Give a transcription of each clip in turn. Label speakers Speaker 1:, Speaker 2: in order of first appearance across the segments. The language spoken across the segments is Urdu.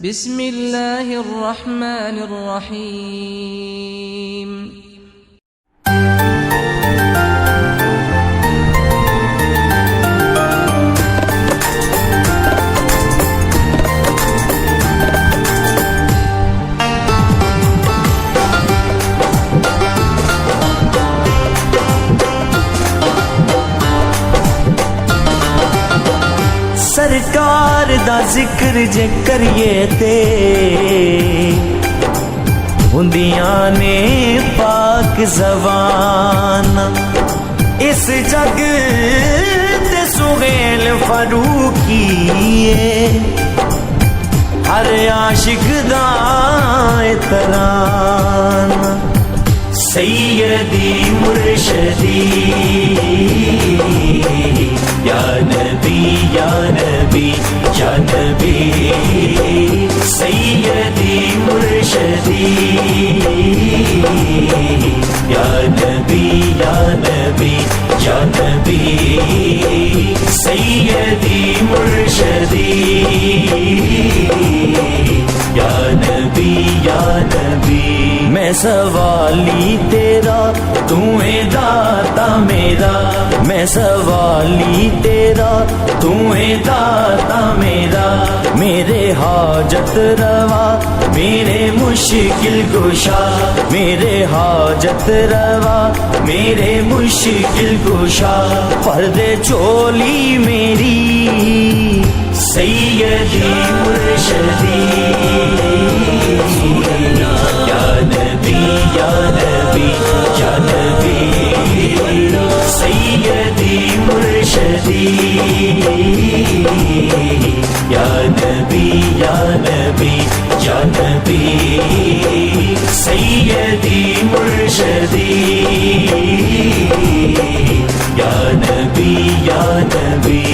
Speaker 1: بسم اللہ الرحمن الرحیم
Speaker 2: سرکار دا ذکر جے کریے تے ہندیاں نے پاک زبان اس جگ تے سہیل فاروقیے ہر عاشق دا ترانہ سیدی مرشدی یا نبی یا نبی یا نبی سیدی مرشدی یا نبی یا نبی یا نبی سیدی مرشدی یا نبی یا نبی میں سوالی تیرا تو ہے داتا میرا میں سوالی تیرا تو ہے داتا میرا میرے حاجت روا میرے مشکل کشا میرے حاجت روا میرے مشکل کشا پردے چولی میری سیدی مرشدی یا نبی یا نبی یا نبی سیدی مرشدی یا نبی یا نبی یا نبی سیدی مرشدی یا نبی یا نبی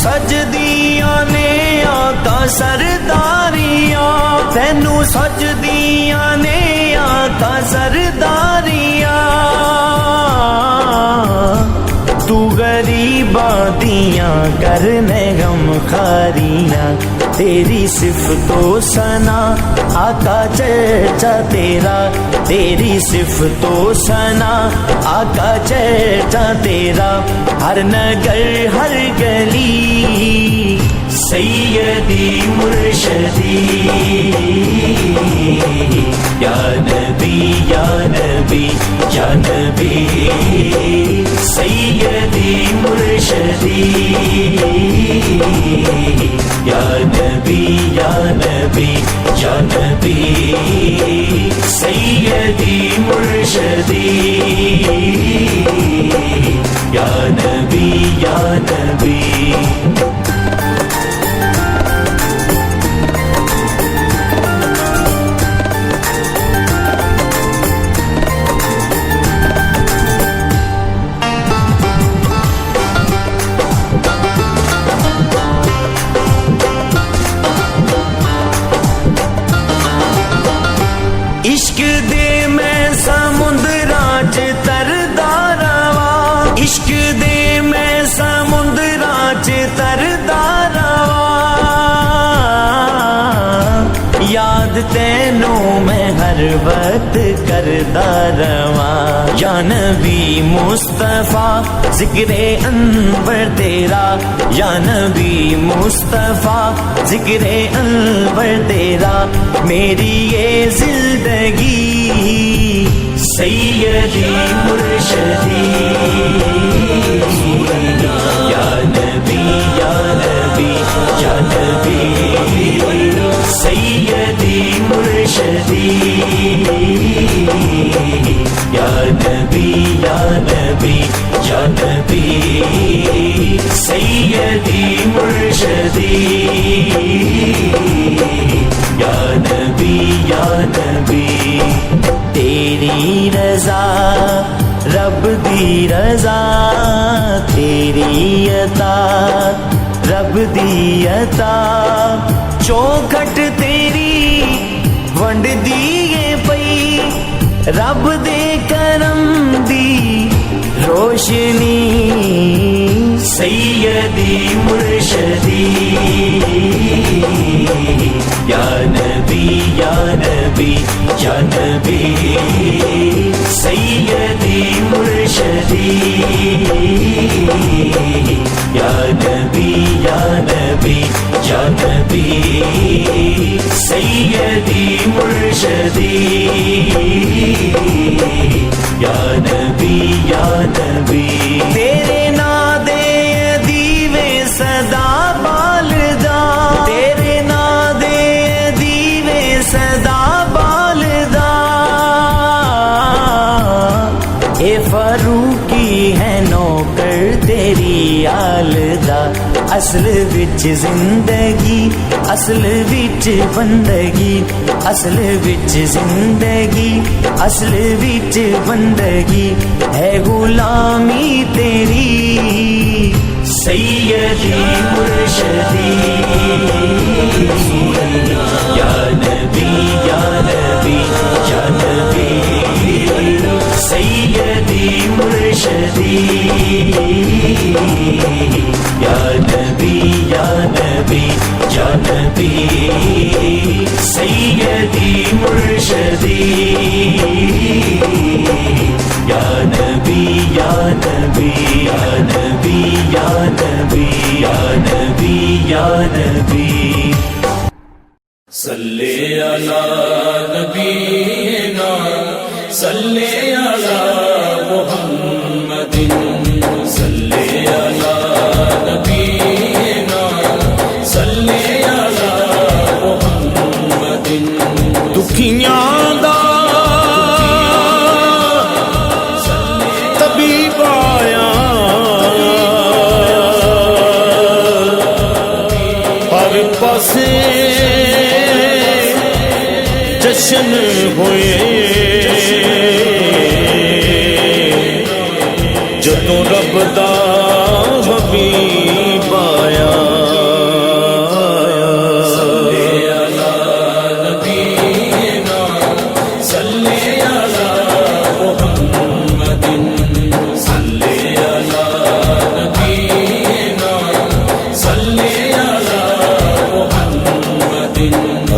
Speaker 2: سجدیاں نے آقا سرداریاں تینو سجدیاں نے آقا سرداریاں تو غریباں دیاں کرنے غم خاریاں تیری صفتو سنا آقا چرچا تیرا تیری صفتو سنا آقا چرچا تیرا ہر نگر ہر گلی سیدی مرشدی یا نبی یا نبی یا نبی سیدی مرشدی یا نبی یا نبی یا نبی سیدی مرشدی یا نبی یا نبی عشق دے میں سمندراں چ تردا رواں عشق دے میں سمندراں چ تردا رواں یاد تینوں میں ہر وقت کردا رواں یا نبی مصطفیٰ ذکر انور تیرا یا نبی مصطفیٰ ذکر انور تیرا میری یہ زندگی سیدی مرشدی یا نبی یا نبی یا نبی سیدی مرشدی یا نبی یا نبی یا نبی سیدی مرشدی یا نبی یا نبی تیری رضا رب دی رضا تیری عطا رب دی عطا چوکھٹ تیری ونڈ دیے پئی رب دے کرم دی روشنی سیدی مرشدی یا نبی یا نبی یا نبی سیدی مرشدی یا نبی یا نبی یا نبی سیدی مرشدی یا نبی یا نبی تیرے نام دے دیوے صدا بالدا تیرے نام دے دیوے صدا بالدا اے فاروقی ہے نوکر تیری آلدا اصل وچ زندگی اصل وچ بندگی اصل وچ زندگی اصل وچ بندگی ہے غلامی تیری سیدی مرشدی یا نبی یا نبی یا نبی سیدی مرشدی یا نبی یا نبی یا نبی سیدی مرشدی یا نبی یا نبی یا نبی یا نبی یا نبی یا نبی
Speaker 3: صلی علی نبینا صلی علی محمد صلی علی نبینا صلی علی محمد دکھیاں دا طبیب آیا ہر پاسے جشن ہوئے جدوں رب دا حبیب آیا صلی علی نبینا صلی علی محمد صلی علی نبینا صلی علی محمد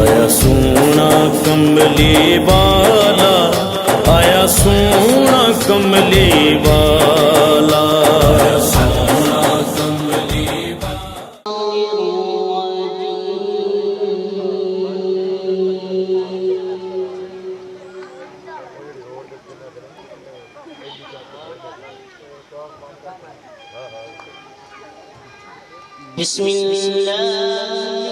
Speaker 3: آیا سونا کملی والا آیا سونا کملی والا آیا سونا کملی
Speaker 4: بسم اللہ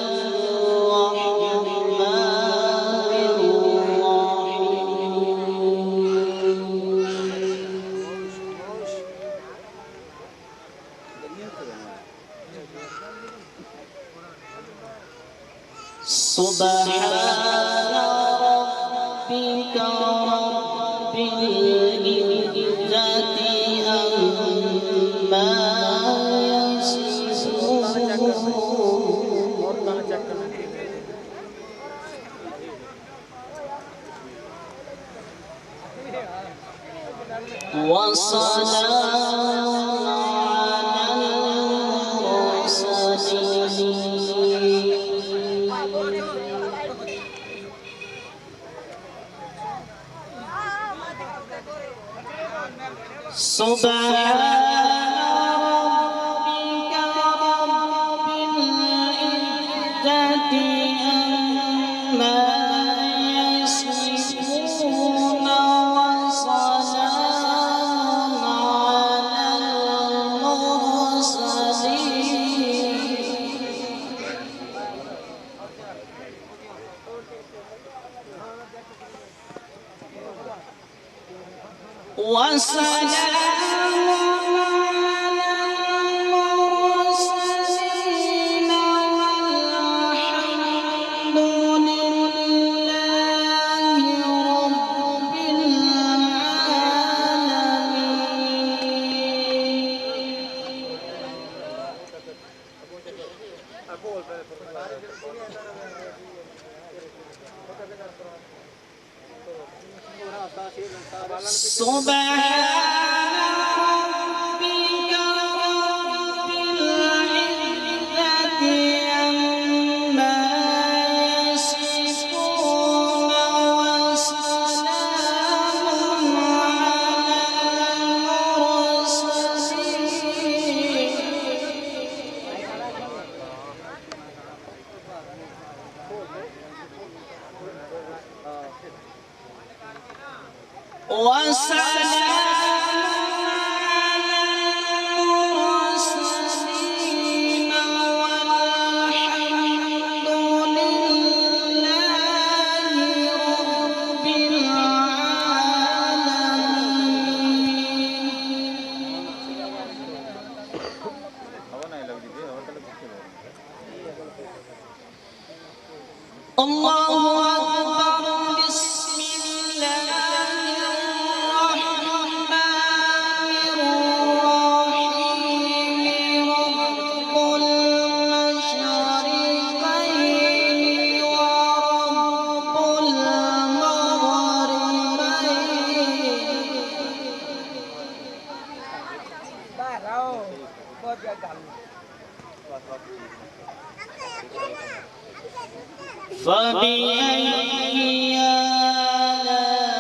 Speaker 4: سبحان ربك رب العزة عما يصفون وسلام على المرسلين سبحان ربك رب العزة عما يصفون وسلام على المرسلين وسلام فبأي آلاء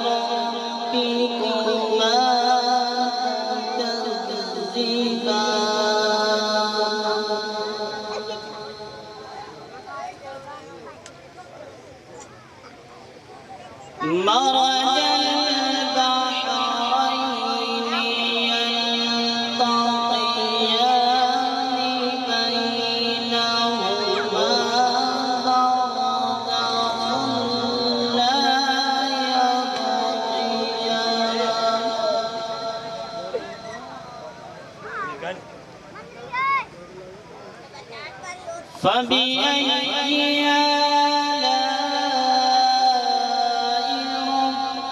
Speaker 4: ربكما تكذبان مرج البحرين يلتقيان بينهما برزخ لا يبغيان فبأي آلاء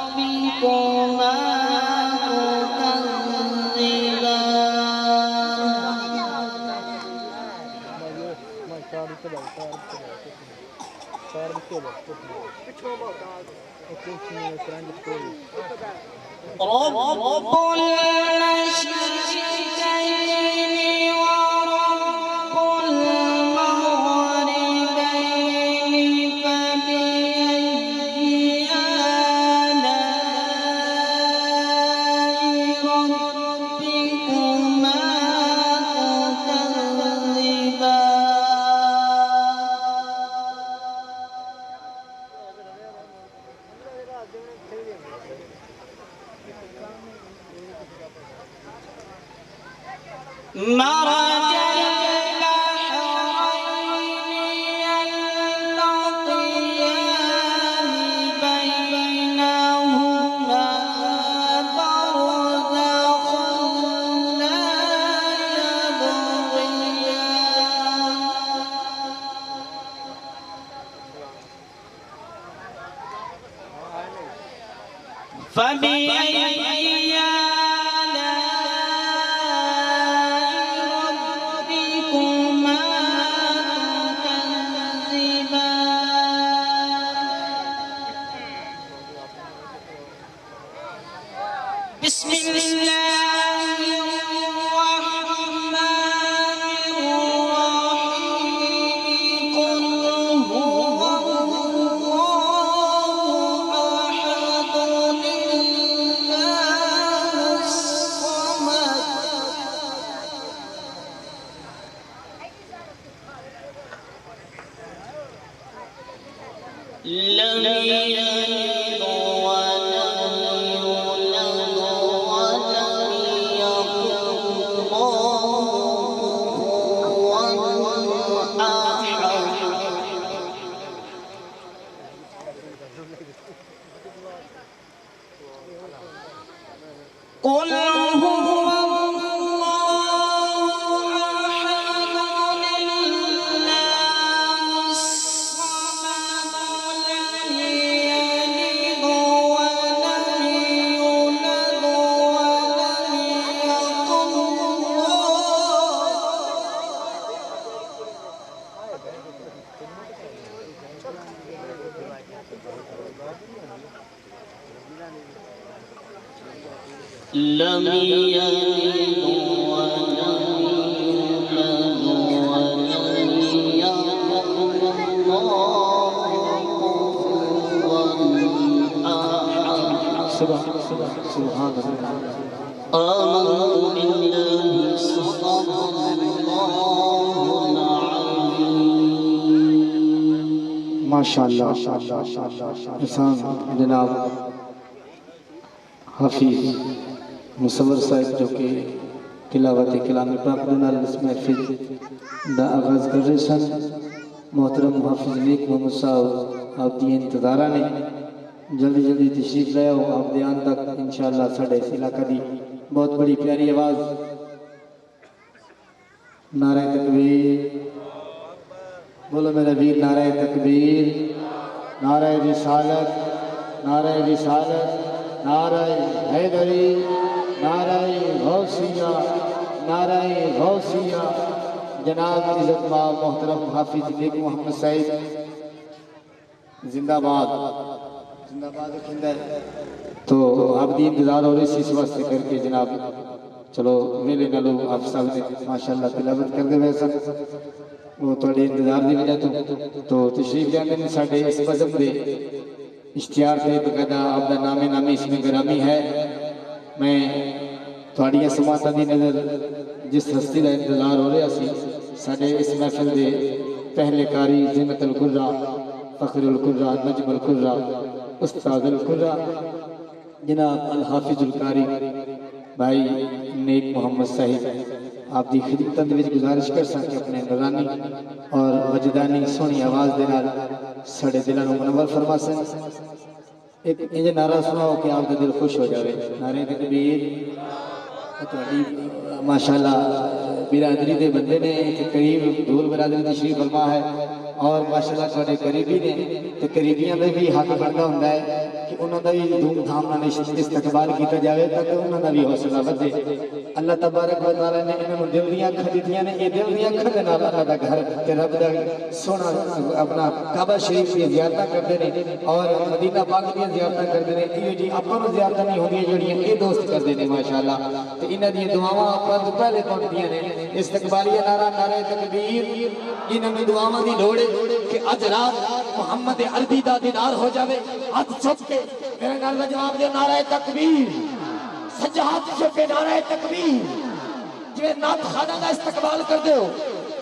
Speaker 4: ربكما رب المشرقين ورب المغربين فبأي آلاء ربكما تكذبان مرج البحرين يلتقيان بينهما برزخ لا يبغيان فبأي بسم الله الرحمن الرحيم قل هو الله أحد الله الصمد لم يلد ولم يولد ولم يكن له أحد قل هو الله أحد الله الصمد لم يلد لم يلد ولم يولد ولم يكن الله كفوا أحد.
Speaker 5: سبحان اللہ.
Speaker 4: آمنت بالله صدق الله العظيم.
Speaker 5: ماشاءاللہ. احسان جناب حافظ مصور صاحب جو کہ تلاوت کلام پاک نال اس محفل دا آغاز کر رہے سن. محترم حافظ نیک محمد صاحب آپ دی انتظارہ نے جلدی جلدی تشریف لے آؤ آپ دیان تک انشاءاللہ. ساڑھے اس علاقہ دی بہت بڑی پیاری آواز. نعرہ تکبیر بولو میرا ویر. نعرہ تکبیر، نعرہ رسالت، نعرہ رسالت، نعرہ حیدری، نعرہ غوثیہ، نعرہ غوثیہ. جناب عزت ماں محترم حافظ نیک محمد صاحب زندہ باد، زندہ باد رکھندہ. تو آپ دی انتظار ہو رہی سی اس واسطے کر کے جناب چلو میلے نالو آپ صاحب نے ماشاءاللہ تلاوت کر دے ویسا وہ تھوڑی انتظار دی وجہ تو تشریف جانے نے ساڑھے اس مذہب دے اشتہار دے بقیدہ آپ دا نام نامی اس میں گرامی ہے. میں تھوڑی سماعتاں دی نظر جس ہستی دا انتظار ہو رہا سی ساڑھے اس محفل دے پہلے کاری زینت القرہ، فخر القرہ، نجم القرہ، استاد القرہ جناب الحافظ القاری بھائی نیک محمد صاحب آپ دی خدمت وچ گزارش کر سکتے اپنے نورانی اور وجدانی سونی آواز دے نال ساڑے دلاں نوں منور فرما سن. ایک انج نعرہ سناؤ کہ آپ دا دل خوش ہو جاوے. نعرہ تکبیر. تہاڈی ماشاءاللہ برادری دے بندے نے قریب دور برادری تشریف فرما ہے اور ماشاءاللہ تھوڑے قریبی نے تے قریبیاں دے بھی حق بندا ہوندا ہے کہ انہاں دا بھی دھوم دھام نال استقبال کیتا جاوے تاکہ انہاں دا بھی حوصلہ ودے. اللہ تبارک و تعالی نے انہاں نوں دل دیاں اکھاں دتیاں نے. اے دل دیاں اکھاں دے نال اللہ دا گھر تے رب دا سونا اپنا کعبہ شریف دی زیارتاں کردے نے اور مدینہ پاک دی زیارتاں کردے نے. ایو جی اپاں نوں زیارتاں نہیں ہوندیاں جڑیاں اے دوست کردے نے ماشاءاللہ. تے انہاں دی دعاواں اپاں تو پہلے پہنچدیاں نے. استقبالیہ نعرہ نعرہ تکبیر. انہاں دی دعاواں دی لوڑ کہ اج رات محمد عربی دا دیدار ہو جاوے. ہاتھ چک کے میرے نال جواب دے نعرہ تکبیر. سجا ہاتھ چک کے نعرہ تکبیر. جویں نعت خانہ دا استقبال کر دے ہو،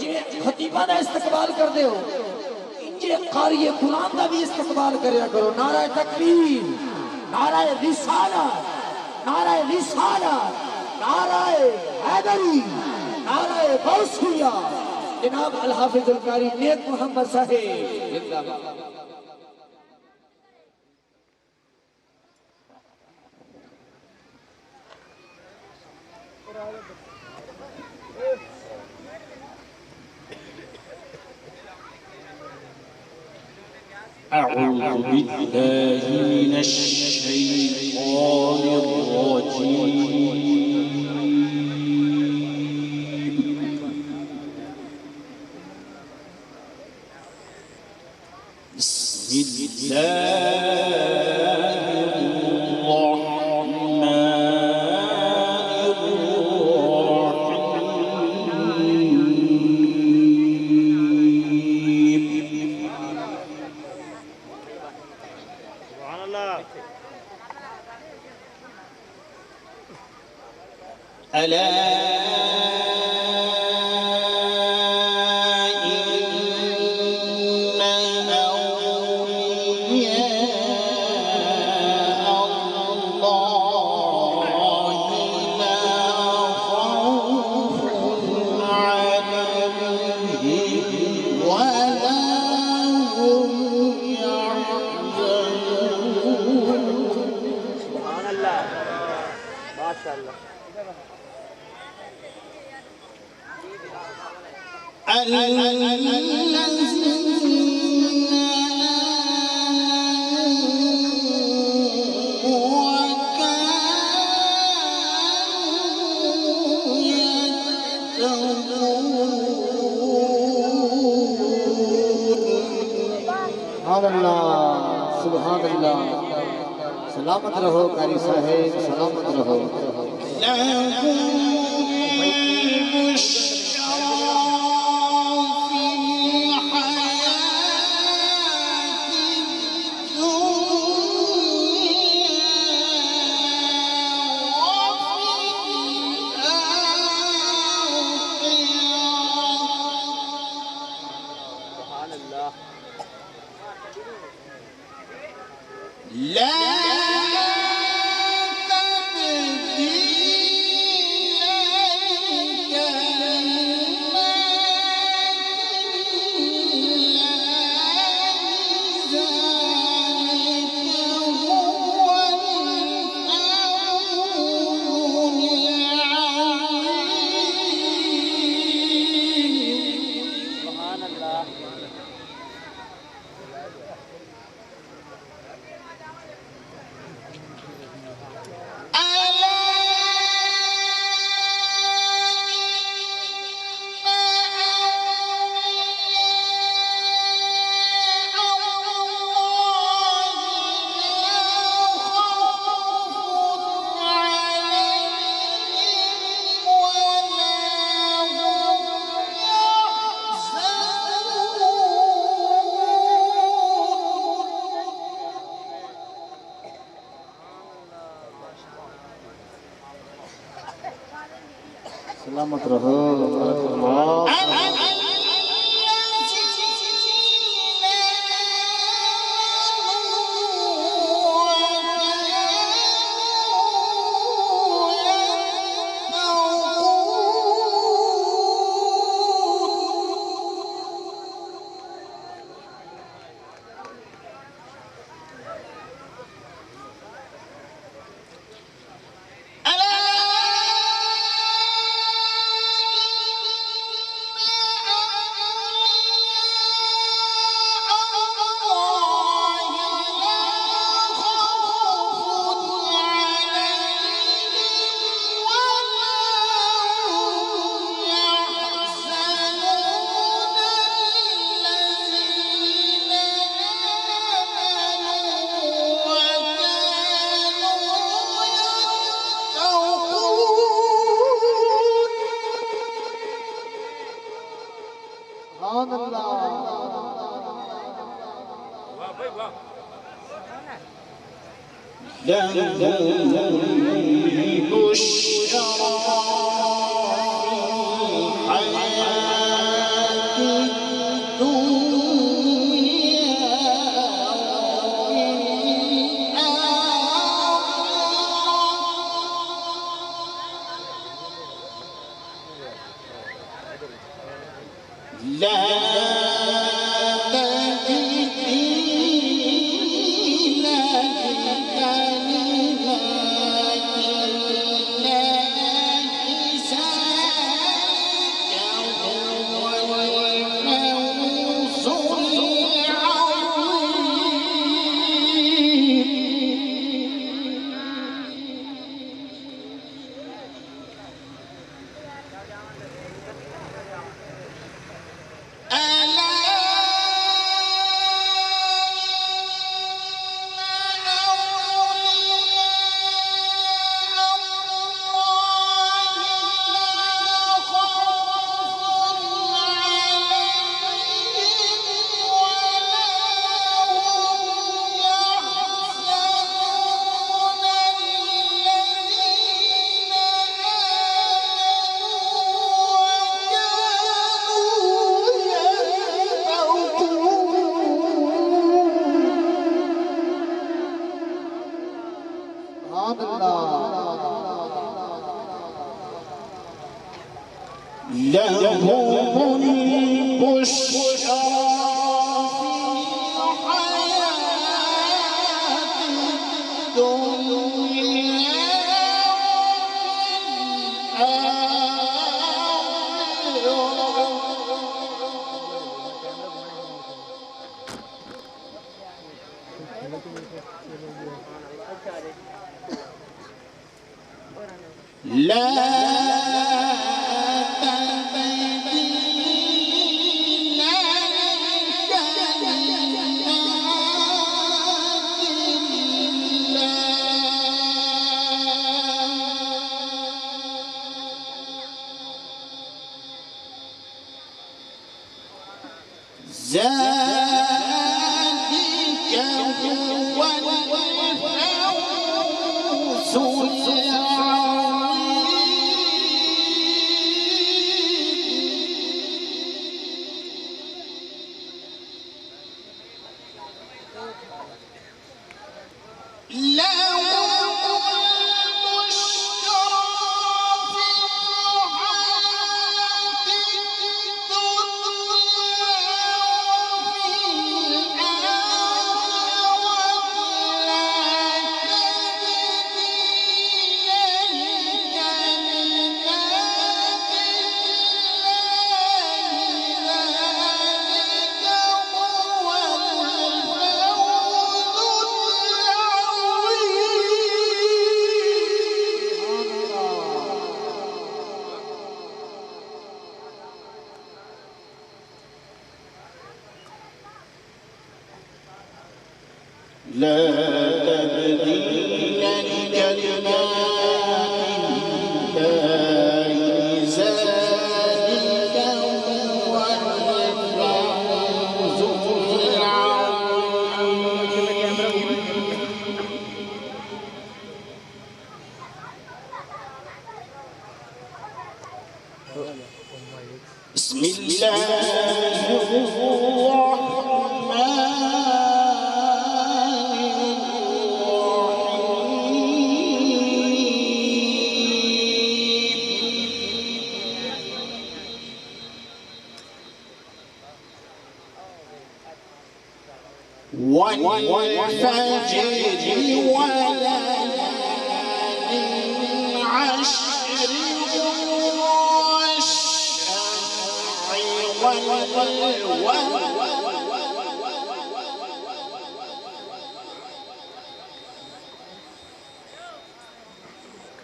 Speaker 5: جویں خطیبہ دا استقبال کر دے ہو، انجے قاری قرآن دا بھی استقبال کریا کرو. نعرہ تکبیر، نعرہ رسالت، نعرہ رسالت، نعرہ حیدری، نعرہ غوثیہ. جناب الحافظ القاری نیک محمد صاحب زندہ باد.
Speaker 3: أعوذ بالله من الشيطان الرجيم. بسم الله الرحمن الرحيم. ألا إن أولياء الله لا خوف عليهم ولا هم يحزنون.
Speaker 5: سبحان اللہ. ماشاءاللہ.
Speaker 3: الذين
Speaker 5: سبحان اللہ. سبحان اللہ. سلامت رہو قاری صاحب، سلامت رہو۔ سلامت رہو، بارک اللہ۔
Speaker 3: لا ذلك هو الفوز العظيم. لهم البشرى في الحياة الدنيا وفي الآخرة لا تبديل لكلمات بسم الله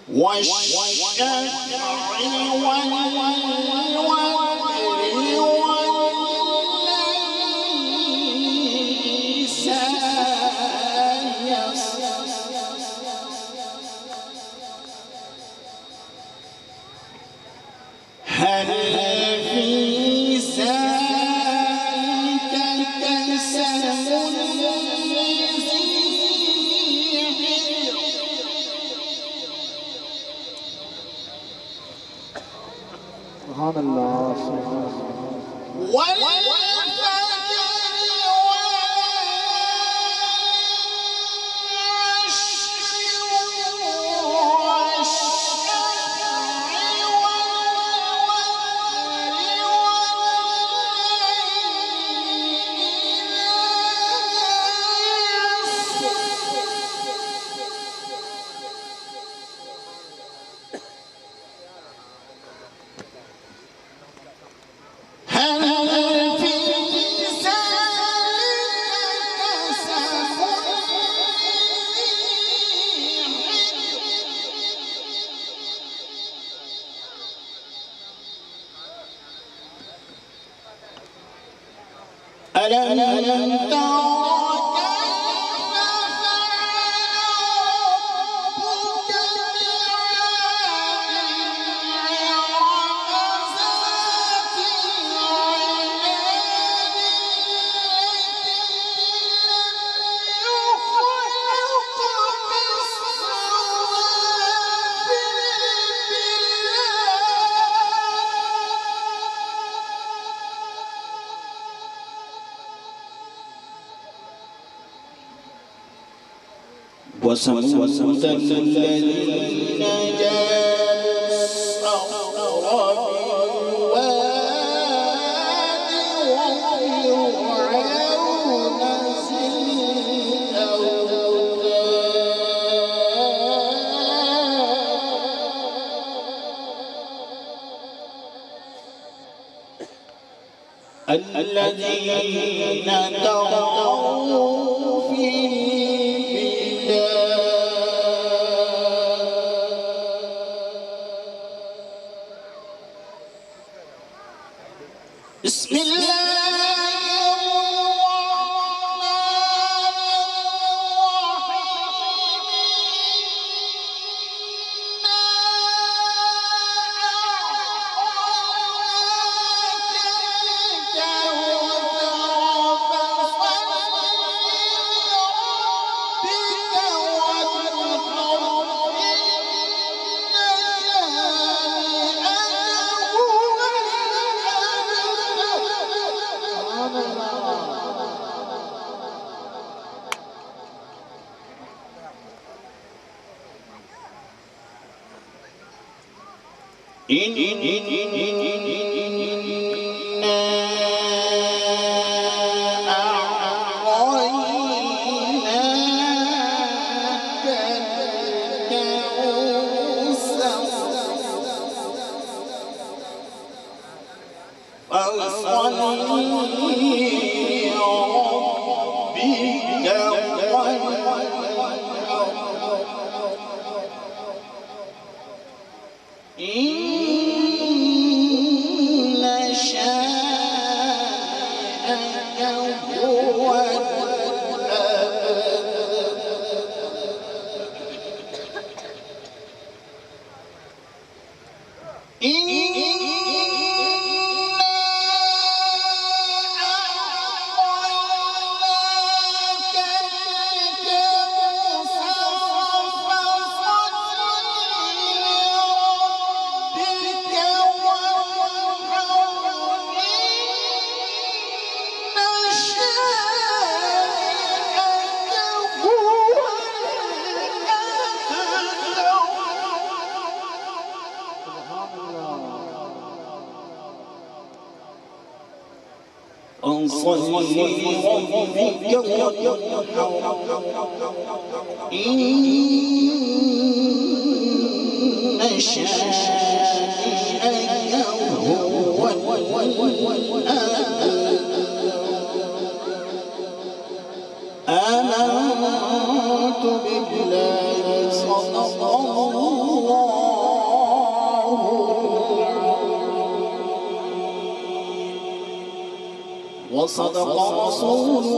Speaker 3: والفجر وليال عشر هل في ذلك قسم لذي حجر
Speaker 5: سبحان الله سبحان الله.
Speaker 3: ألم تر وثمود الذين جابوا الصخر بالواد وفرعون ذي الأوتاد الذين طغوا في بسم الله الرحمن الرحيم آمنت بالله صدق الله وصدق رسوله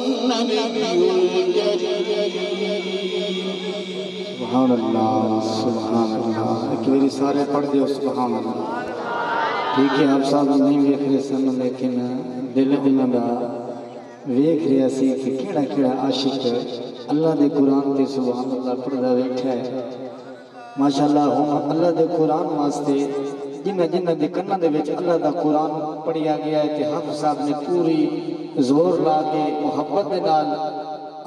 Speaker 3: النبي الكريم
Speaker 5: سبحان اللہ سبحان اللہ ایک باری سارے پڑھ دیو سبحان اللہ ٹھیک ہے آپ صاحب نہیں ویکھ رہے سن لیکن دل انہاں دا ویکھ رہا سی کہ کیڑا کیڑا عاشق اللہ دے قرآن تے سبحان اللہ پڑھدا بیٹھا ہے ماشاءاللہ ہم اللہ دے قرآن واسطے جنہ دے کناں دے وچ اللہ دا قرآن پڑھیا گیا ہے تے حافظ صاحب نے پوری زور لا کے محبت دے نال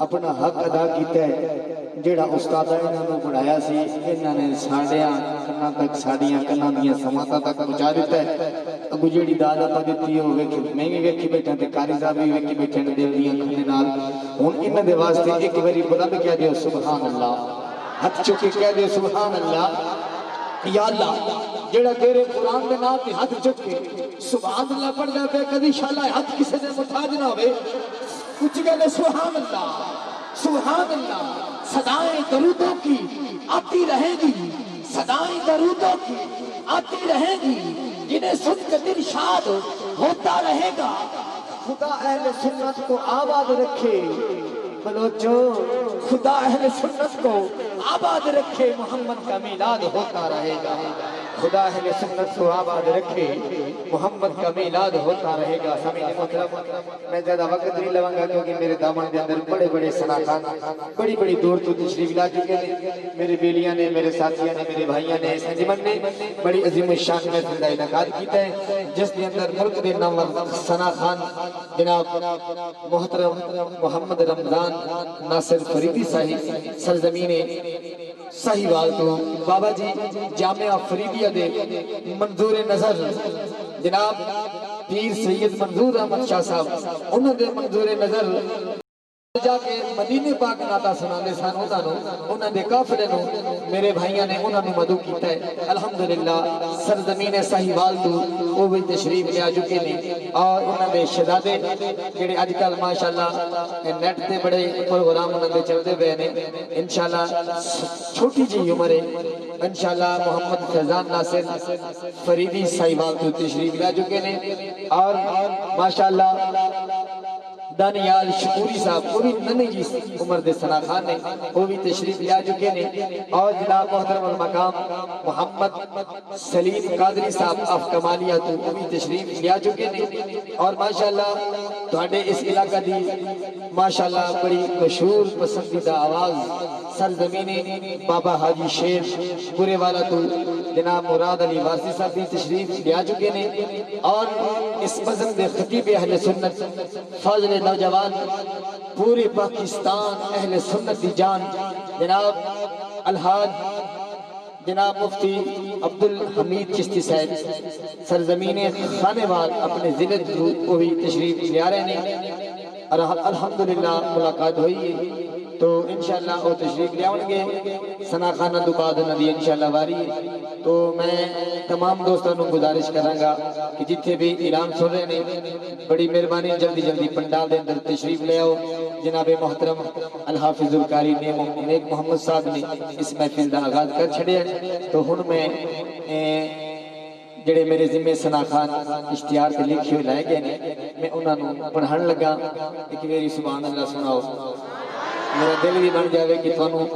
Speaker 5: اپنا حق ادا کیتا ہے جیڑا استاد انہاں نوں پڑھایا سی انہاں نے ساڈیاں کناں تک ساڈیاں کناں دیاں سماعتاں تک پہنچا دیتا ہے اگو جیڑی داد اپا دتی ہو ویکھی میں بھی ویکھی بیٹھا تے قاری صاحب بھی ویکھی بیٹھے نے دیو دیاں کھنے نال ہن انہاں دے واسطے ایک باری بلند کہہ دیو سبحان اللہ ہاتھ چک کے کہہ دیو سبحان اللہ یا اللہ جیڑا تیرے قرآن دے نام تے ہاتھ چک کے سبحان اللہ پڑھدا پے کدی شالا ہاتھ کسے دے محتاج نہ ہوے کچھ گل سبحان اللہ صدائیں درودوں کی آتی رہیں گی صدائیں درودوں کی آتی رہیں گی جنہیں سن کے دل شاد ہوتا رہے گا خدا اہل سنت کو آباد رکھے بلوچو خدا اہل سنت کو آباد رکھے محمد کا میلاد ہوتا رہے گا خدا اہل سنت کو آباد رکھے محمد کا میلاد ہوتا رہے گا سامعین محترم میں زیادہ وقت نہیں لوں گا کیونکہ میرے دامن کے اندر بڑے بڑے صنعتان بڑی دور تو تشریف لا چکے ہیں میرے بیلیاں نے میرے ساتھیاں نے میرے بھائیاں نے اس انجمن نے بڑی عظیم الشان میں زندہ انعقاد کیتا ہے جس کے اندر ملک کے نامور ثنا خان جناب محترم محمد رمضان ناصر فریدی صاحب سرزمین ساہیوال تو بابا جی جامعہ فریدیہ دے منظور نظر جناب پیر سید منظور احمد شاہ صاحب انہوں دے منظور نظر جا کے مدینے پاک ناتا سنانے سان انہوں دے کافرے نو میرے بھائیاں نے انہوں نے مدعو کیتا ہے الحمدللہ سرزمین ساہیوال تو وہ بھی تشریف لے آ چکے نے اور انہوں نے شہزادے جڑے اج کل ماشاءاللہ نیٹ تے بڑے پروگرام انہوں نے چلتے ہوئے نے انشاءاللہ چھوٹی جی عمر ہے انشاءاللہ محمد فیضان ناصر فریدی ساہیوال تو تشریف لے آ چکے نے اور ماشاءاللہ دانیال شکوری صاحب وہ بھی ننی جی عمر دے ثنا خان نے وہ بھی تشریف لے آ چکے نے اور جناب محترم المقام محمد سلیم قادری صاحب اف کمالیہ تو وہ بھی تشریف لے آ چکے نے اور ماشاءاللہ تواڈے اس علاقہ دی ماشاءاللہ بڑی مشہور پسندیدہ آواز سرزمین بابا حاجی شیر پورے والا تو جناب مراد علی وارثی صاحب بھی تشریف لے آ چکے نے اور اس مذہب دے خطیب اہل سنت فاضل نوجوان پورے پاکستان اہل سنت دی جان جناب الحاج جناب مفتی عبدالحمید چشتی صاحب سرزمین خانیوال اپنے ضلع کو بھی تشریف لے آ رہے ہیں اور الحمدللہ ملاقات ہوئی ہے تو انشاءاللہ وہ تشریف لے آؤں گے سنا خانہ دکاد ندی انشاءاللہ واری ہے تو میں تمام دوستوں کو گزارش کروں گا کہ جتنے بھی اعلان سن رہے ہیں بڑی مہربانی جلدی جلدی پنڈال دے اندر تشریف لے آؤ جناب محترم الحافظ القاری نیک محمد صاحب نے اس محفل دا آغاز کر چھڑیا تو ہن میں جڑے میرے ذمہ ثنا خان اشتہار تے لکھے ہوئے لائے گئے نے میں انہاں نوں پڑھن لگا ایک میری سبحان اللہ سناؤ میرا دل بھی بن جاوے کہ تھانوں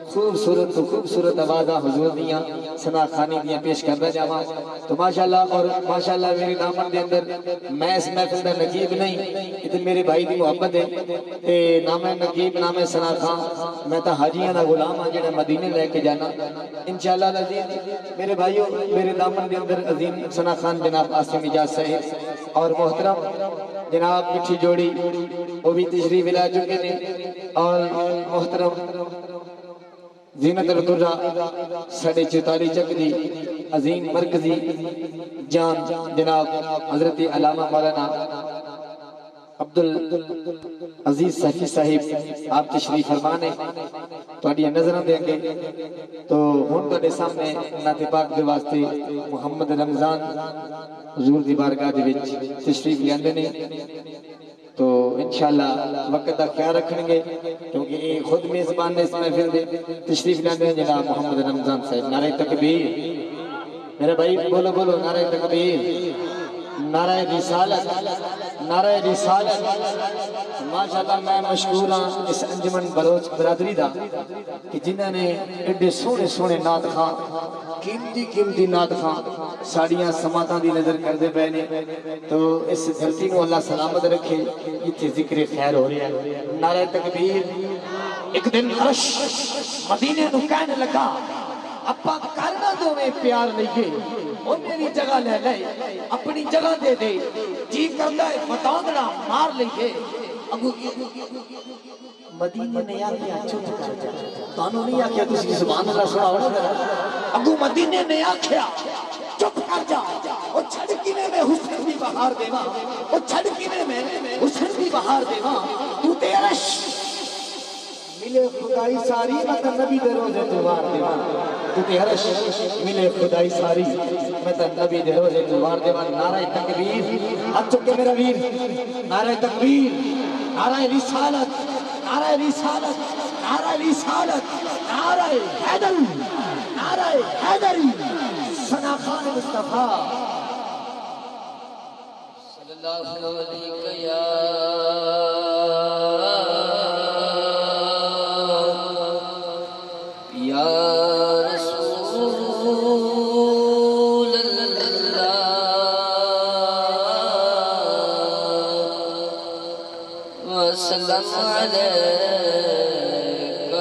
Speaker 5: خوبصورت آوازاں حضور دیاں ثنا خانی دیاں پیش کردا جاواں تو ماشاءاللہ میرے دامن دے اندر میں اس محفل دا نقیب نہیں تے میرے بھائی دی محبت ہے تے نام نقیب نام ثنا خان میں تا حاجیاں دا غلام ہاں جڑا مدینے لے کے جانا انشاءاللہ العزیز میرے بھائیو میرے دامن دے اندر عظیم ثنا خان جناب عاصم اجاز صاحب اور محترم جناب مٹھی جوڑی وہ بھی تشریف لا چکے نے اور محترم زینت القرہ ساڑھے 44 چک دی عظیم مرکزی جان جناب حضرت علامہ مولانا عبدالعزیز صحفی صاحب آپ تشریف فرمانے تو اڈیاں نظروں دیں گے تو ہون بڑے سامنے نعت پاک دے واسطے محمد رمضان حضور دی بارگاہ دے وچ تشریف لے آندے نے تو انشاءاللہ وقت دا خیال رکھیں گے کیونکہ یہ خود میزبان نے اس محفل دے تشریف لے آندے ہیں جناب محمد رمضان صاحب نعرہ تکبیر میرے بھائی بولو بولو نعرہ تکبیر نعرہ رسالت ماشاءاللہ میں مشکور ہاں اس انجمن بلوچ برادری دا کہ جنہاں نے ایڈے سونے نعت خان قیمتی نعت خان ساڑیاں سماعتاں دی نظر کر دے پہنے تو اس دھرتی کو اللہ سلامت رکھے اتنے ذکر خیر ہو رہا ہے نعرہ تکبیر ایک دن عرش مدینے نو کہنے لگا اپا کرنا دو میں پیار لئیے وہ میری جگہ لے لے اپنی جگہ دے دے جی کرتا ہے بتاؤں مار لئیے مدینے نے آکیا چپ کر جا تانوں نہیں آکیا تسی سبحان اللہ سنا اگو مدینے نے آکیا چپ کر جا وہ چھڑکینے میں حسن بھی بہار دیوا وہ چھڑکینے میں حسن بھی بہار دیوا تو تیرش ملے خدائی ساری مطا نبی دے روزے دوار دیوان تو تیرش ملے خدائی ساری مطا نبی دے روزے دوار دیوان نعرہ تکبیر اب چکے میرا ویر نعرہ تکبیر نعرہ رسالت نعرہ رسالت نعرہ رسالت نعرہ حیدر نعرہ حیدری ثنا خان مصطفیٰ
Speaker 4: صلی اللہ علیہ یا وسلم عليك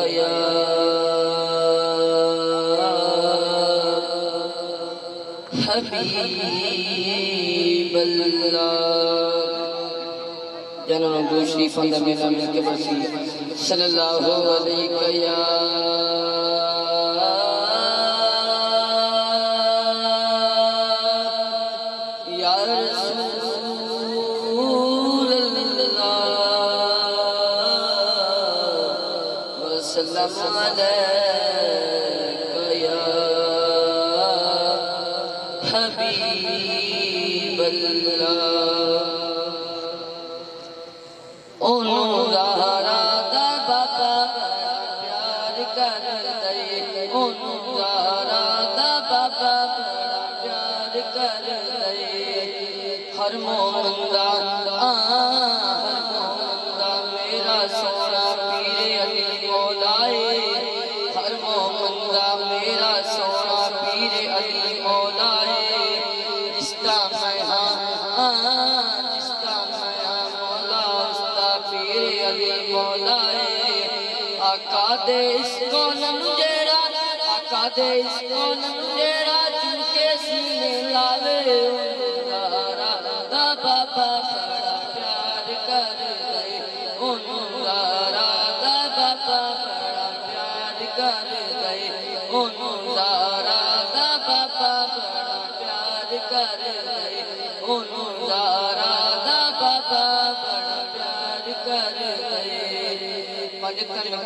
Speaker 4: يا حبيب الله جناب ابو شریف اندر میرا مل کے بسی صلی اللہ علیہ یا وسلم عليك يا حبيب الله اونو زہرا دا بابا پیار کر دے اونو زہرا دا بابا پیار کر دے ہر مومن دا میرا سونا پیر علی مولائے ہر مومن دا میرا سونا پیر علی مولائے جس کا میں ہاں جس کا میں ہاں مولا اس کا پیر علی مولائے آقا دے اس کونن جیڑا آقا دے اس کونن جیڑا جن کے سینے لاوے انہارا دا بابا بڑا پیار کر دے انہارا دا بابا بڑا پیار کر دے انہارا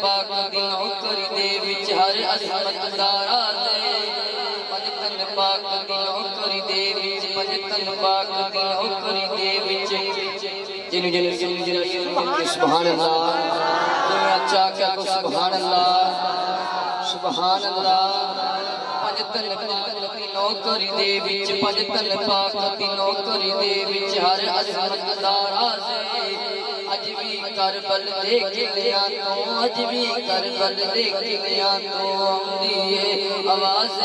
Speaker 4: پاک دی نوکری دے وچ ہر عظمت دارا دے پنجتن پاک دی نوکری دے وچ پنجتن پاک دی نوکری دے وچ سبحان اللہ دنیا چاکیا کو سبحان اللہ سبحان اللہ پنجتن پاک دی نوکری دے وچ پنجتن پاک دی نوکری دے وچ ہر عظمت دارا دے اج بھی کربل دیکھیاں تو اج بھی کربل دیکھیاں تو آمدی ہے آواز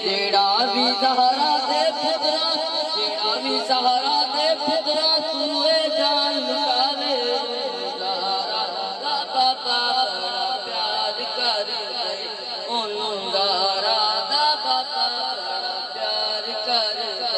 Speaker 4: جیڑا بھی زہرا دے پترا جیڑا بھی زہرا دے پترا تو اے جان لکاوے زہرا دا بابا بڑا پیار کر دے اونوں زہرا دا بابا بڑا پیار کر دے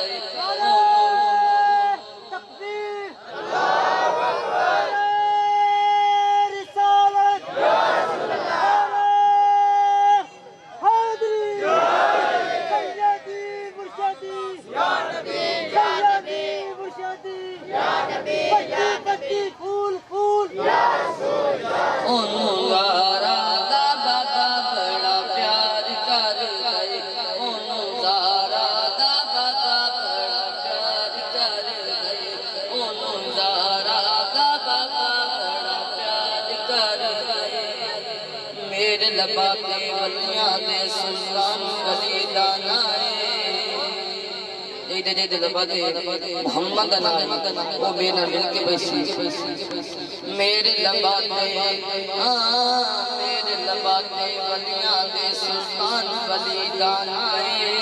Speaker 4: میرے لباتے ولیاں دے سلطان ولی دانائے جیدے لباتے محمد نائے وہ میرے مل کے بیسی میرے لباتے ولیاں دے سلطان ولی دانائے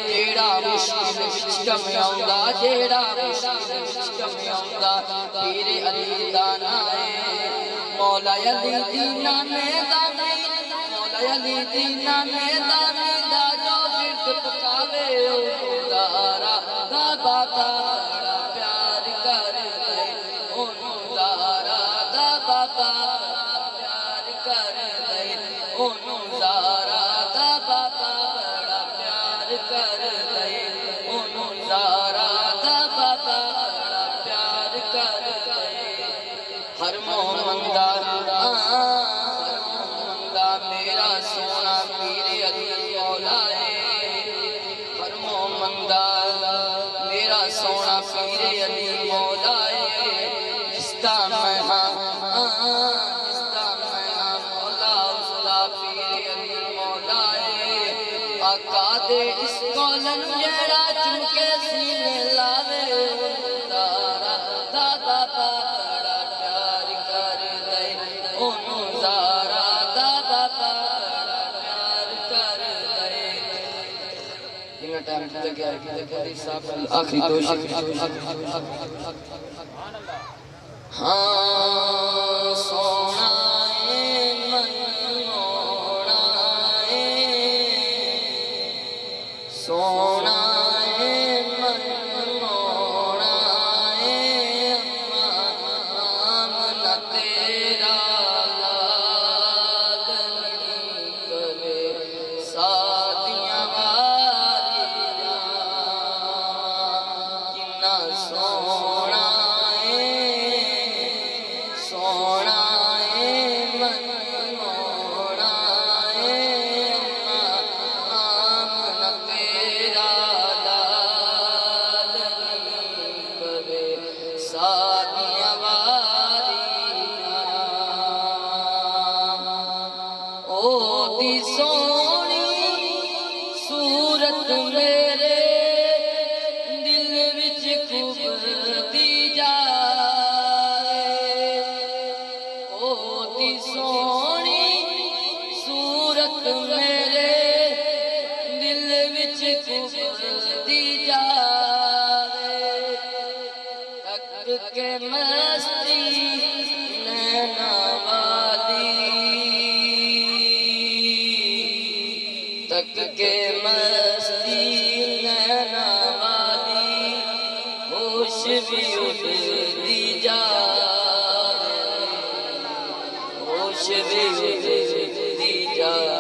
Speaker 4: جیڑا مشکل وچکم آؤندا جیڑا مشکل وچکم آؤندا پیر علی دانائے مولا علی دینا میدانی مولا علی دینا میدانی دا جو برد پکاوے دارا دا بابا بڑا پیار کر دے اونوں دارا دا بابا پیار کر دے اونوں دارا دا بابا بڑا پیار کر دے اونوں دارا دا بابا بڑا پیار کر دے ہر مومندہ میرا سونا پیر علی مولا ہے ہر مومندہ میرا سونا پیر علی مولا ہے جستا میں مولا استا پیر علی مولا ہے آقا دے اس کولن جیڑا چمکے سینے لاوے دارا دادا بڑا پیار کر دے اونوں زارا دادا بڑا پیار کر دے جنگا ٹائم کتا گیا آخری دوش ہاں سونا اے من موڑا اے سونا اے من موڑا اے آمنہ تیرا لال نہیں کرے سادیاں واریاں کنا سونا سونا اے من موڑا اے آمنہ تیرا لال نہیں کرے سادیاں واریاں او دی سونی صورت میرے دل وچ کھبدی جائے او دی سونی صورت میرے دل وچ کھبدی جائے تک کے مستی نینا والی تک کے مستی نینا والی ہوش بھی اٹھتی جائے ہوش بھی اٹھتی جائے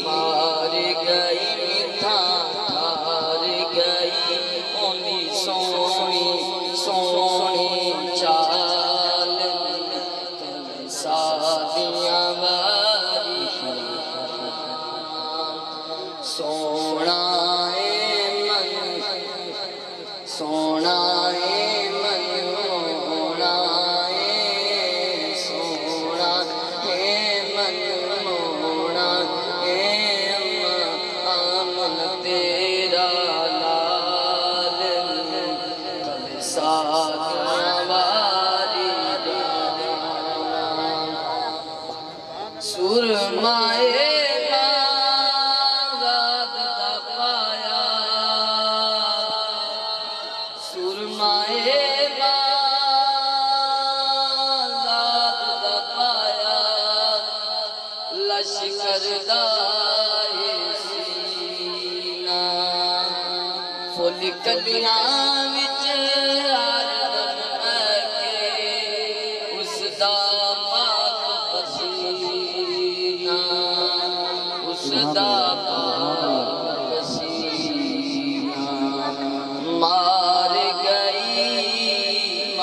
Speaker 4: مار گئی میٹھا ٹھار گئی اونی سونی سونی سونا ہے من مونا ہے سونا ہے من مونا ہے آمن تیرا لال کل ساتھ نواری سرمائے فل کلیاں وچ آردم کے اس دا پاک پسینہ اس دا پاک پسینہ مار گئی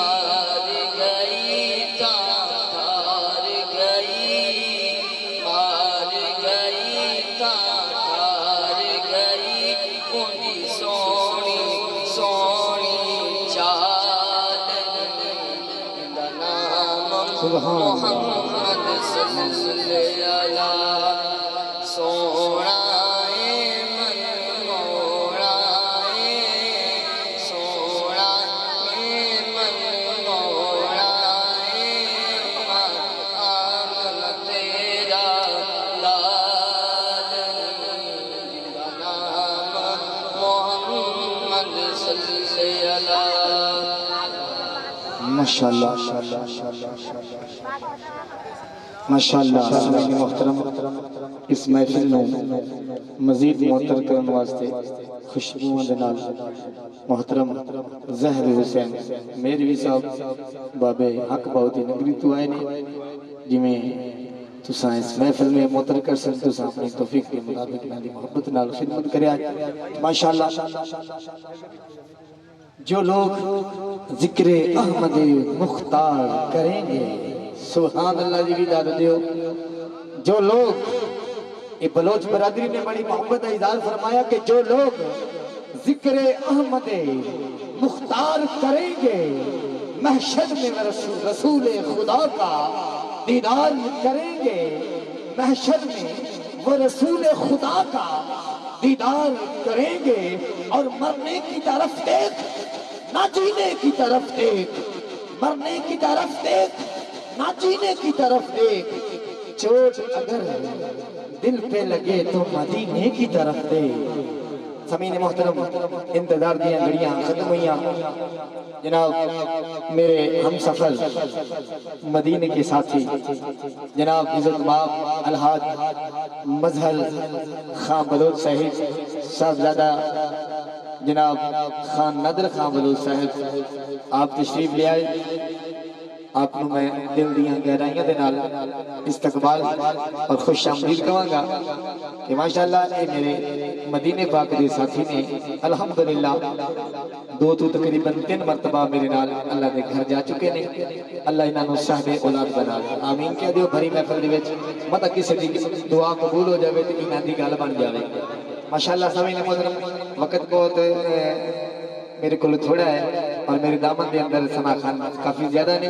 Speaker 4: تار گئی مار گئی تار گئی انہی سونی چال دا نام محمد صلی اللہ سونا ہے من مونا ہے سونا ہے من مونا ہے آمن تیرا لال دا نام محمد صلی اللہ
Speaker 5: ماشاءاللہ ماشاءاللہ سامعین محترم اس محفل میں مزید معطر کرنے واسطے خوشبوؤں دے نال محترم زہر حسین میروی صاحب بابے حق باؤدی نگری تو آئے نے جی میں تساں اس محفل میں معطر کر سکتے تساں اپنی توفیق کے مطابق نالی محبت نال خدمت کرے آج ماشاءاللہ جو لوگ ذکر احمد مختار کریں گے سبحان اللہ جی بھی داد دیو جو لوگ یہ بلوچ برادری نے بڑی محبت کا اظہار فرمایا کہ جو لوگ ذکر احمد مختار کریں گے محشر میں رسول خدا کا دیدار کریں گے محشر میں وہ رسول خدا کا دیدار کریں گے اور مرنے کی طرف دیکھ نہ جینے کی طرف دیکھ مرنے کی طرف دیکھ نہ جینے کی طرف دیکھ چوٹ اگر دل پہ لگے تو مدینے کی طرف دیکھ سامعین محترم انتظار دیا گھڑیاں ختم ہوئیاں جناب میرے ہم سفر مدینے کے ساتھی جناب عزت باب الحاج مظہر خان بلوچ صاحب صاحبزادہ جناب خان نادر خان بلوچ صاحب آپ تشریف لے آئے آپ کو میں دل دیاں گہرائیاں دے نال استقبال اور خوش آمدید کہاں گا کہ ماشاءاللہ اے میرے مدینے پاک دے ساتھی نے الحمدللہ دو تو تقریباً 3 مرتبہ میرے نال اللہ دے گھر جا چکے نے اللہ انہاں نو صاحب اولاد بنا دے آمین کہہ دیو بھری محفل دے وچ متا کسی دی دعا قبول ہو جاوے تے انہاں دی گل بن جاوے ماشاءاللہ سامعین محترم وقت بہت میرے کو تھوڑا ہے اور میرے دامن دے اندر ثنا خان کافی زیادہ نے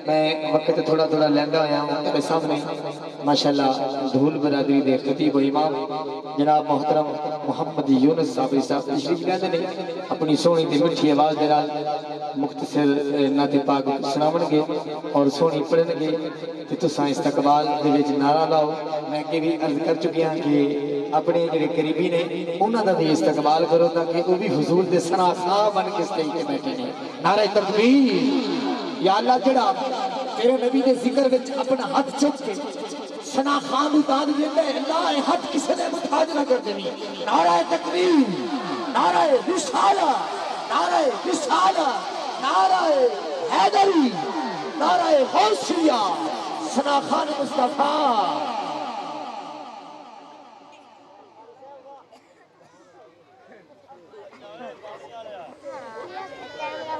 Speaker 5: میں وقت تھوڑا لیندہ آیا ہوں تیرے سامنے ماشاءاللہ دھول برادری دے خطیب و امام جناب محترم محمد یونس صاحب تشریف لیندے نے اپنی سونی تے مٹھی آواز دے نال مختصر نعت پاک سناون گے اور سونی پڑھن گے تے تساں استقبال دے وچ نعرہ لاؤ میں کہ بھی عرض کر چکی ہاں کہ اپنے جڑے قریبی نے انہاں دا بھی استقبال کرو تاکہ وہ بھی حضور دے ثنا خان بن کے سٹیج تے بیٹھے نے نعرہ تکبیر یا اللہ جڑا تیرے نبی دے ذکر وچ اپنا ہاتھ چک کے ثنا خان دی داد دیندا ہے اللہ اے ہاتھ کسے دے محتاج نہ کر دینی نعرہ تکبیر نعرہ رسالت نعرہ رسالت نعرہ حیدری نعرہ غوثیہ ثنا خان مصطفیٰ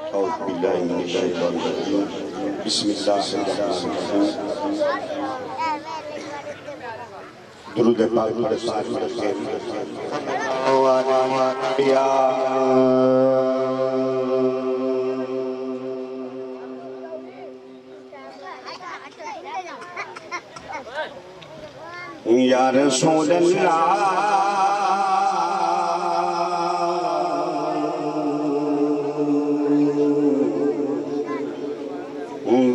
Speaker 6: أعوذ بالله من الشيطان الرجيم بسم الله الرحمن الرحيم درود پاک پڑھ ساتھ یا رسول اللہ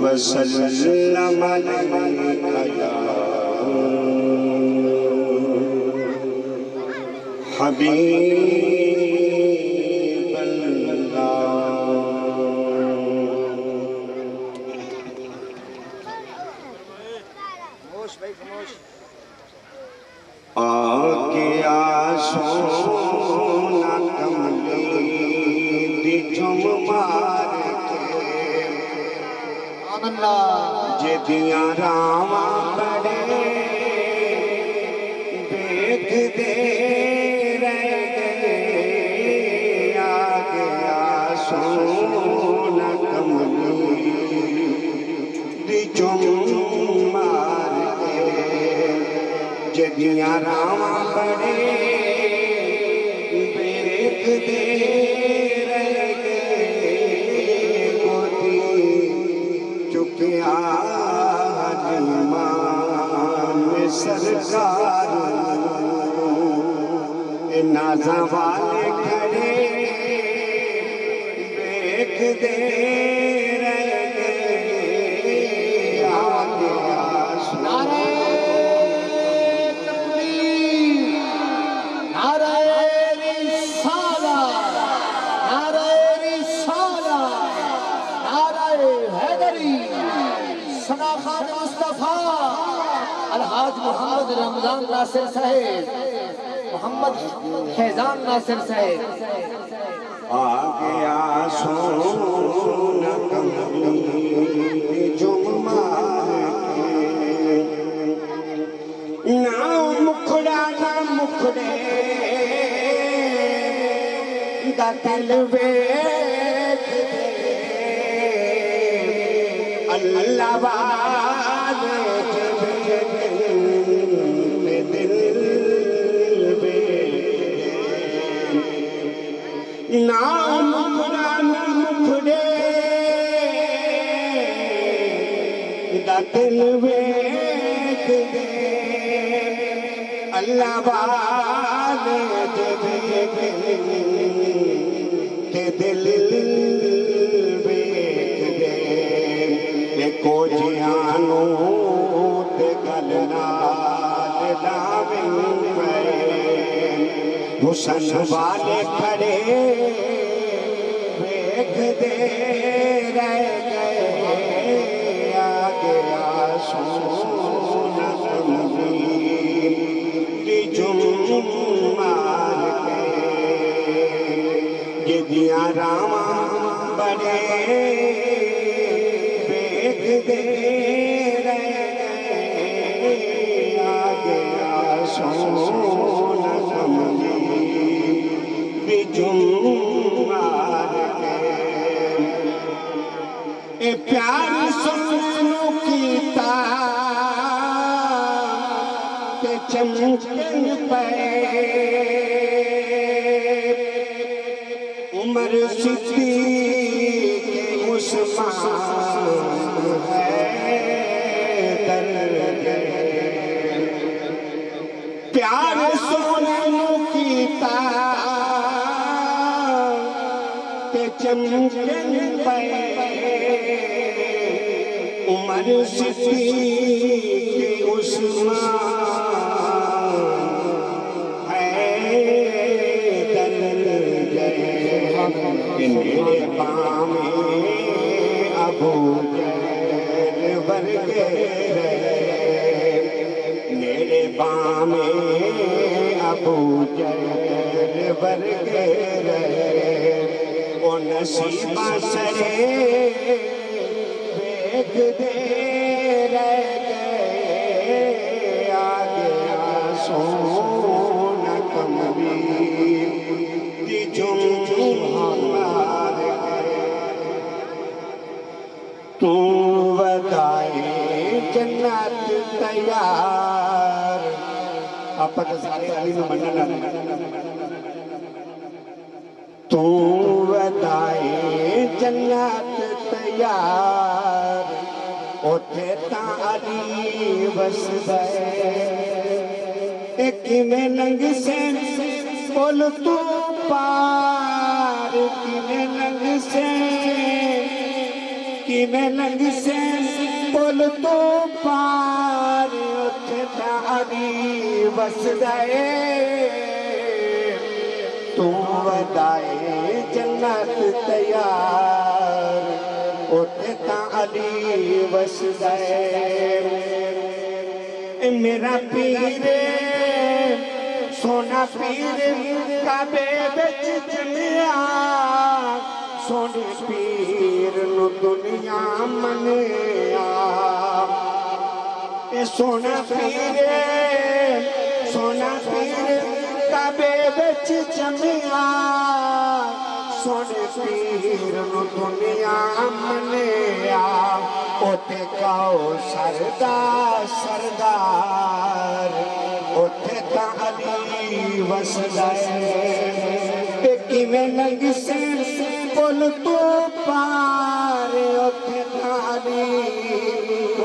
Speaker 6: وسلم علیک یا حبیب آکے آسونا کملی دی جم مار کے جدیاں راواں بڑے بیٹھ دے رہ گئے آگے آسونا کملی دی جم مار کے جدیاں راواں بڑے بیٹھ دے رہ گئے گودی چکیا حلیمان سرکار نازاں والے کھڑے بیٹھ دے رہ گئے آگے آسمان
Speaker 5: خان مصطفیٰ الحاج محمد رمضان ناصر صاحب محمد فیضان ناصر صاحب
Speaker 6: آگے آسونا کملی جم مار کے نہ مکھڑا نہ مکھڑے دا دل ویکھ دے اللہ والے جب دل نہ مکھڑا نہ مکھڑے دا دل ویکھ دے اللہ والے جب دل ویکھ دے کو جیانو تے گل نال لاویں پئے حسن والے کھڑے ویکھ دے رہ گئے آگے آسونا کملی دی جم مار کے جدیاں راواں بڑے دے رہ گئے آگے آسونا کملی دی جم مار کے اے پیار سنو کیتا تے چمکن پئے عمر صدیق عثمان پیار سونے نو کیتا تے چمکن پئے عمر صدیق عثمان حیدر گئے میرے پاؤں ابو جہل ورگے میرے بام ابو جہل ورگے وہ نصیبہ سرے ویکھ دے رہ گئے آگے آسونا کملی دی جم مار گئے تو ودائے جنت تیار آپ تو سارے علی میں مننا تو ودائے جنت تیار اوتھے تا علی وس گئے
Speaker 5: ایک میں لنگ سے بول تو پار میں لنگ سے لنگ سے بول تو پار اتھے تاری بس دائے تو ودائے جنت تیار اتھے تاری بس دائے میرا پیر سونا پیر کعبے وچ جمیا سونے پیر نو دنیا منیا اے سونا پیر کعبے وچ جمیا سونے پیر نو دنیا منیا اوتے کاؤ سردار اوتے تا علی وسدائے ایکی میں لنگ سے بول تو پار اوتے تا علی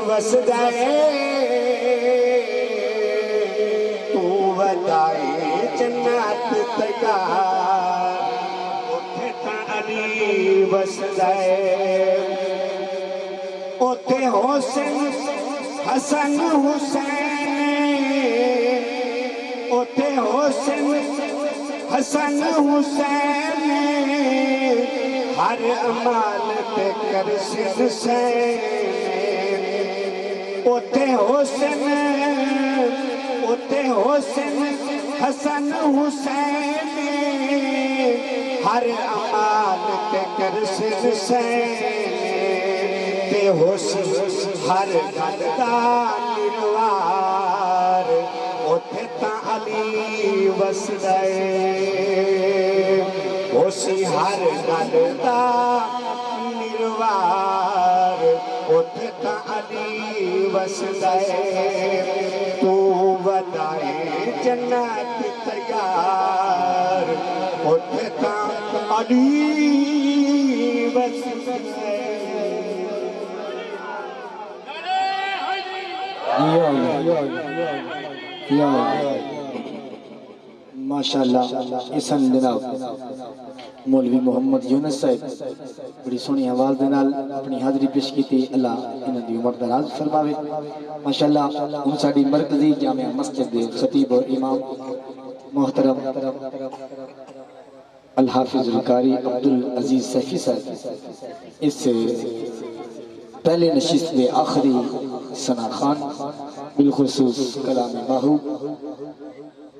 Speaker 5: وسدائے تو ودائے جنت تیار اوتے تا علی وسدائے اوتے حسین حسن حسین اوتے حسین حسن حسین ہر عمال تے کر سن سین اوتے حسین حسن حسین ہر عمال تے کر سن سین ہر گل دا نروار اوتھے تا علی وسدائے ہوسی ہر گل دا نروار اوتھے تا علی وسدائے تو ودائے جنت تیار اوتھے تا علی وسدائے ماشاءاللہ اسن جناب مولوی محمد یونس صاحب بڑی سونی آواز دینال اپنی حاضری پیش کی تھی اللہ انہوں دی عمر دراز فرماوے ماشاءاللہ ان ساڑی مرکزی جامعہ مسجد دے خطیب و امام محترم الحافظ القاری عبدالعزیز سیفی صاحب اس سے پہلے نشست دے آخری ثنا خان بالخصوص کلام باہو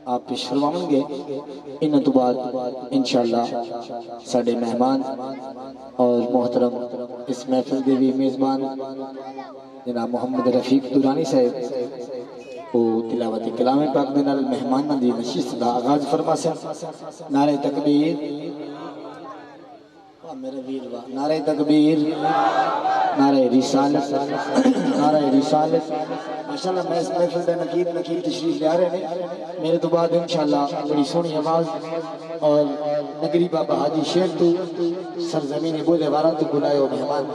Speaker 5: آپ پیش فرمائیں گے انہوں تو بعد انشاءاللہ ساڑھے مہمان اور محترم اس محفل دے بھی میزبان جناب محمد رفیق دورانی صاحب وہ تلاوت کلام پاک دے نال مہمان دی نشست دا آغاز فرما سے نعرہ تکبیر میرے ویر واہ نعرہ تکبیر نعرہ رسالت ماشاءاللہ میں اس محفل دے نقیب تشریف لے آ رہے ہیں میرے تو بعد انشاءاللہ بڑی سونی آواز اور نگری بابا حاجی شیر تو سرزمین بولے وارا تو بلائے ہو مہمان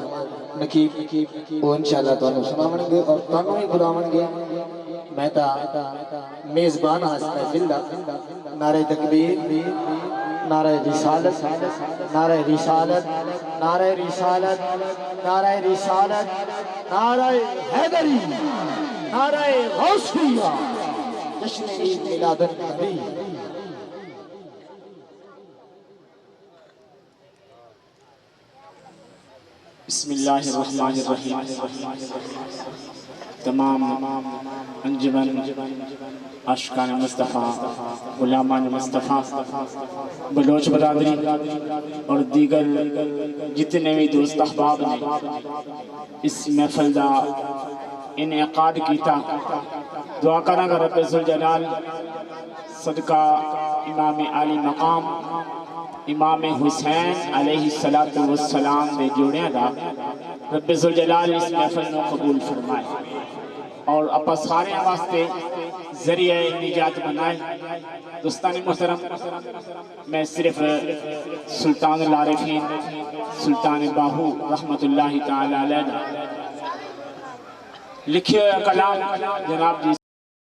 Speaker 5: نقیب وہ انشاءاللہ تو انہوں سناون گے اور تانوں ہی بلاون گے میں تا میزبان ہاں اس محفل دا نعرہ تکبیر نعرہ رسالت نعرہ رسالت نعرہ رسالت نعرہ رسالت نعرہ حیدری نعرہ غوثیہ جشن عید میلاد النبی
Speaker 7: بسم اللہ الرحمن الرحیم تمام انجمن عاشقان مصطفیٰ غلامان مصطفیٰ بلوچ برادری اور دیگر جتنے بھی دوست احباب نے اس محفل دا انعقاد کیتا دعا کرنا گا رب ذوالجلال صدقہ امام عالی مقام امام حسین علیہ السلام دے جوڑیاں دا رب ذوالجلال اس محفل میں قبول فرمائے اور اپا سارے واسطے ذریعہ نجات بنائے دوستان محترم میں صرف سلطان العارفین سلطان باہو رحمت اللہ تعالی علیہ لکھے ہوئے کلام جناب جی